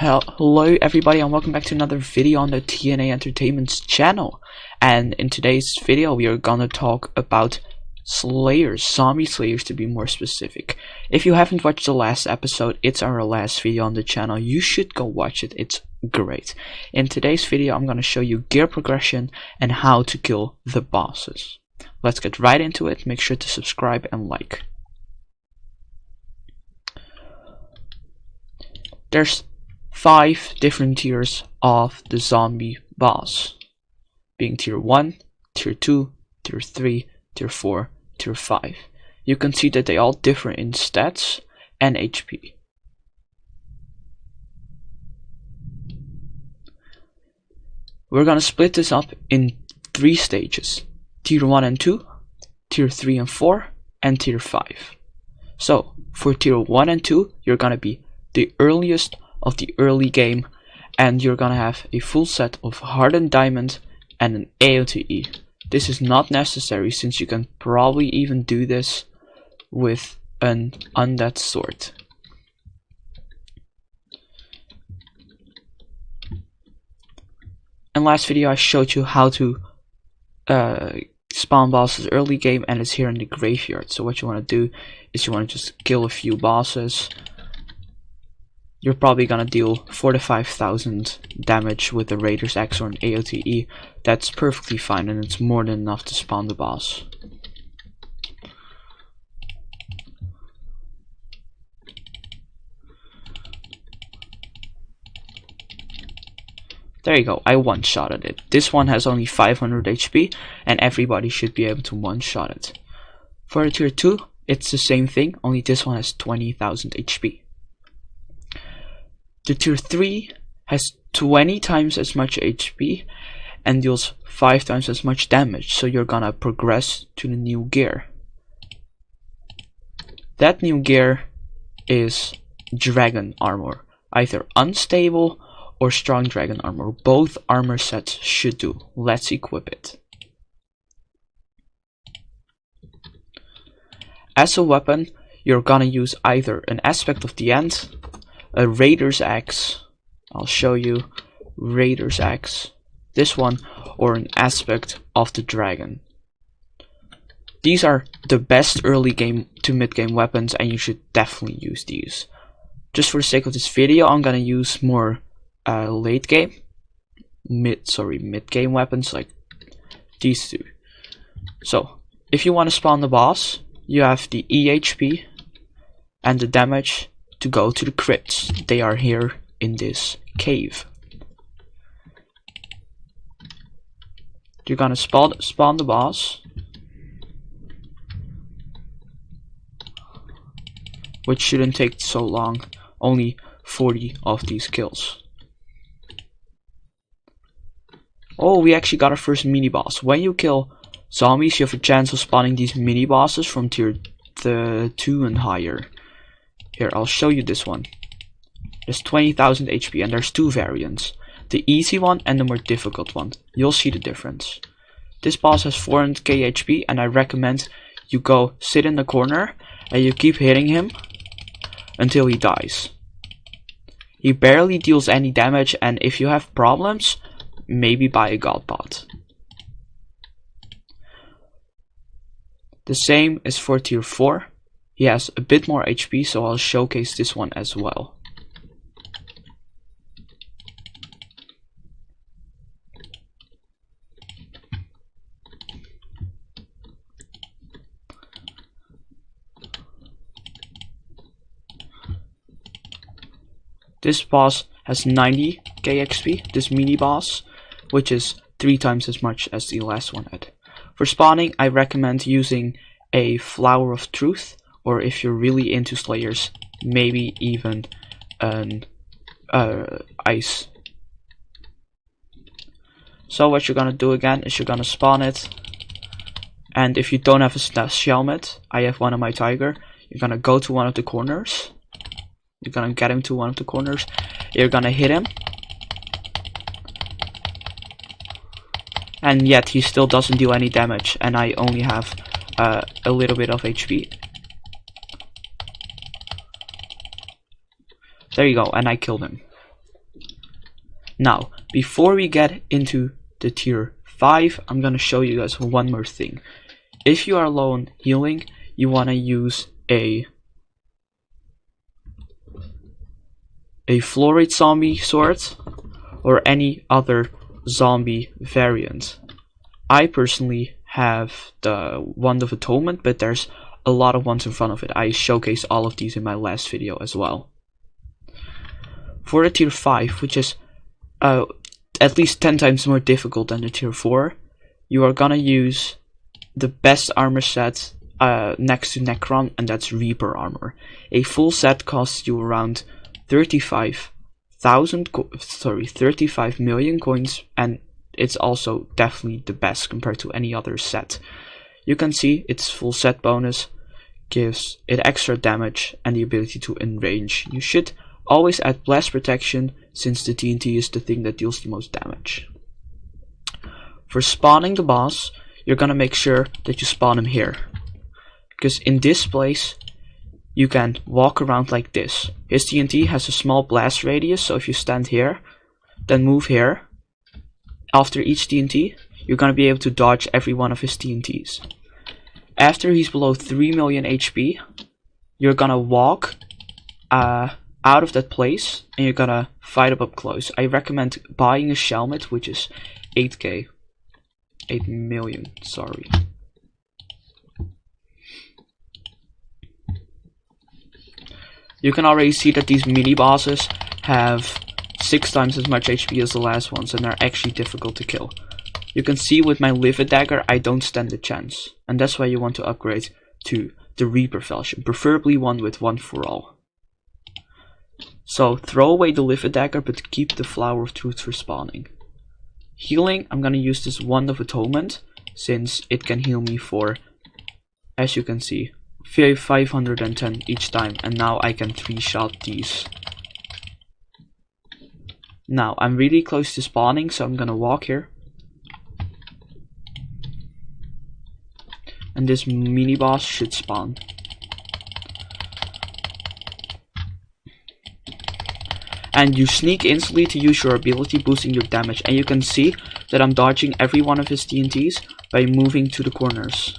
Hello everybody, and welcome back to another video on the T&A-Entertainment's channel. And in today's video we are gonna talk about slayers, zombie slayers to be more specific. If you haven't watched the last episode, it's our last video on the channel. You should go watch it, it's great. In today's video I'm gonna show you gear progression and how to kill the bosses. Let's get right into it. Make sure to subscribe and like. There's 5 different tiers of the zombie boss, being tier 1, tier 2, tier 3, tier 4, tier 5. You can see that they all differ in stats and HP. We're gonna split this up in 3 stages: tier 1 and 2, tier 3 and 4, and tier 5. So for tier 1 and 2, you're gonna be the earliest of the early game, and you're gonna have a full set of hardened diamond and an AOTE. This is not necessary, since you can probably even do this with an undead sword. In last video I showed you how to spawn bosses early game, and it's here in the graveyard. So what you want to do is you want to just kill a few bosses. You're probably gonna deal 4,000 to 5,000 damage with a Raider's Axe or an AOTE. That's perfectly fine, and it's more than enough to spawn the boss. There you go, I one-shotted it. This one has only 500 HP, and everybody should be able to one-shot it. For the tier 2, it's the same thing, only this one has 20,000 HP. The tier 3 has 20 times as much HP and deals 5 times as much damage, so you're gonna progress to the new gear. That new gear is dragon armor, either unstable or strong dragon armor. Both armor sets should do. Let's equip it. As a weapon, you're gonna use either an aspect of the end, a Raider's Axe, I'll show you, Raider's Axe, this one, or an aspect of the dragon. These are the best early game to mid game weapons, and you should definitely use these. Just for the sake of this video, I'm gonna use more mid game weapons like these two. So if you want to spawn the boss, you have the EHP and the damage to go to the crypts. They are here in this cave. You're gonna spawn the boss, which shouldn't take so long, only 40 of these kills. Oh, we actually got our first mini boss. When you kill zombies, you have a chance of spawning these mini bosses from tier 2 and higher. Here, I'll show you this one. There's 20,000 HP, and there's 2 variants. The easy one and the more difficult one. You'll see the difference. This boss has 400k HP, and I recommend you go sit in the corner and you keep hitting him until he dies. He barely deals any damage, and if you have problems, maybe buy a god bot. The same is for tier 4. He has a bit more HP, so I'll showcase this one as well. This boss has 90k XP, this mini boss, which is 3 times as much as the last one had. For spawning, I recommend using a Flower of Truth, or if you're really into slayers, maybe even an ice. So what you're gonna do again is you're gonna spawn it, and if you don't have a helmet, I have one on my tiger. You're gonna go to one of the corners. You're gonna get him to one of the corners. You're gonna hit him, and yet he still doesn't do any damage, and I only have a little bit of HP. There you go, and I killed him. Now, before we get into the tier 5, I'm gonna show you guys one more thing. If you are low on healing, you wanna use a fluorite zombie sword or any other zombie variant. I personally have the Wand of Atonement, but there's a lot of ones in front of it. I showcased all of these in my last video as well. For the tier 5, which is at least 10 times more difficult than the tier 4, you are gonna use the best armor set next to Necron, and that's Reaper armor. A full set costs you around 35 million coins, and it's also definitely the best compared to any other set. You can see its full set bonus gives it extra damage and the ability to enrange. You should always add blast protection, since the TNT is the thing that deals the most damage. For spawning the boss, you're gonna make sure that you spawn him here, because in this place you can walk around like this. His TNT has a small blast radius, so if you stand here, then move here, after each TNT, you're gonna be able to dodge every one of his TNTs. After he's below 3 million HP, you're gonna walk out of that place, and you're gonna fight up close. I recommend buying a Shelmet, which is 8k. 8 million, sorry. You can already see that these mini bosses have 6 times as much HP as the last ones, and they're actually difficult to kill. You can see with my Livid Dagger, I don't stand a chance, and that's why you want to upgrade to the Reaper Falchion, preferably one with One for All. So throw away the Livid Dagger, but keep the Flower of Truth for spawning. Healing, I'm gonna use this Wand of Atonement, since it can heal me for, as you can see, 510 each time, and now I can 3-shot these. Now, I'm really close to spawning, so I'm gonna walk here. And this mini boss should spawn. And you sneak instantly to use your ability, boosting your damage. And you can see that I'm dodging every one of his TNTs by moving to the corners.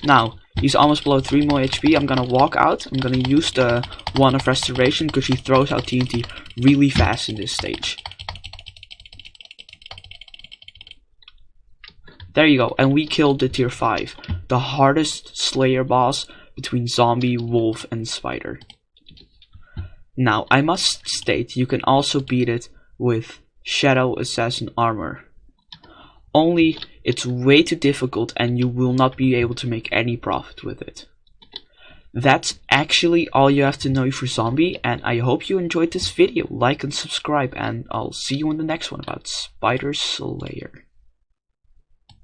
Now, he's almost below 3 more HP. I'm gonna walk out. I'm gonna use the Wand of Restoration, because he throws out TNT really fast in this stage. There you go, and we killed the tier 5, the hardest Slayer boss between Zombie, Wolf, and Spider. Now, I must state, you can also beat it with Shadow Assassin armor. Only, it's way too difficult and you will not be able to make any profit with it. That's actually all you have to know for Zombie, and I hope you enjoyed this video. Like and subscribe, and I'll see you in the next one about Spider Slayer.